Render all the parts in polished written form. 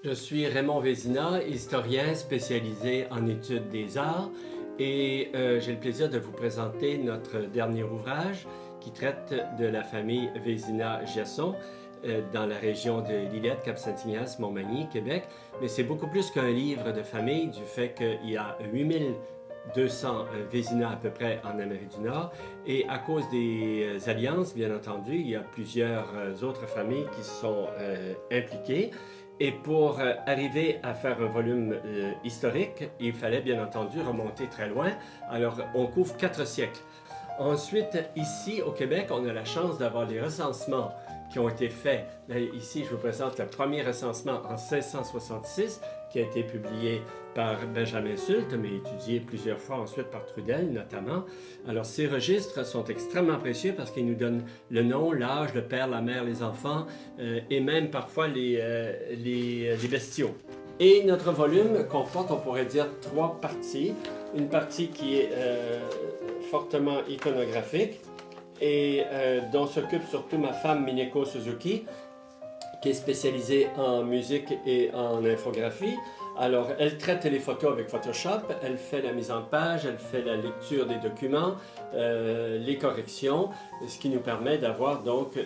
Je suis Raymond Vézina, historien spécialisé en études des arts et j'ai le plaisir de vous présenter notre dernier ouvrage qui traite de la famille Vézina-Giasson dans la région de Lillette, Cap-Saint-Ignace, Montmagny, Québec. Mais c'est beaucoup plus qu'un livre de famille du fait qu'il y a 8200 Vézina à peu près en Amérique du Nord et à cause des alliances, bien entendu, il y a plusieurs autres familles qui sont impliquées. Et pour arriver à faire un volume historique, il fallait bien entendu remonter très loin. Alors, on couvre 4 siècles. Ensuite, ici au Québec, on a la chance d'avoir les recensements qui ont été faits. Là, ici, je vous présente le premier recensement en 1666 qui a été publié par Benjamin Sulte, mais étudié plusieurs fois ensuite par Trudel notamment. Alors ces registres sont extrêmement précieux parce qu'ils nous donnent le nom, l'âge, le père, la mère, les enfants et même parfois les bestiaux. Et notre volume comporte, on pourrait dire, 3 parties. Une partie qui est fortement iconographique et dont s'occupe surtout ma femme Mineko Suzuki, qui est spécialisée en musique et en infographie. Alors, elle traite les photos avec Photoshop, elle fait la mise en page, elle fait la lecture des documents, les corrections, ce qui nous permet d'avoir donc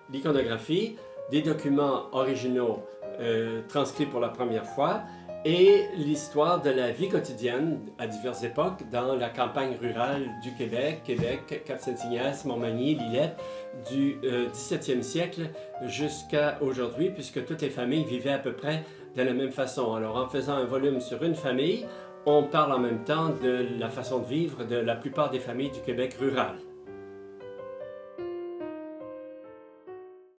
l'iconographie, des documents originaux transcrits pour la première fois, et l'histoire de la vie quotidienne à diverses époques dans la campagne rurale du Québec, Cap-Saint-Ignace, Montmagny, Lillette, du 17e siècle jusqu'à aujourd'hui, puisque toutes les familles vivaient à peu près de la même façon. Alors en faisant un volume sur une famille, on parle en même temps de la façon de vivre de la plupart des familles du Québec rural.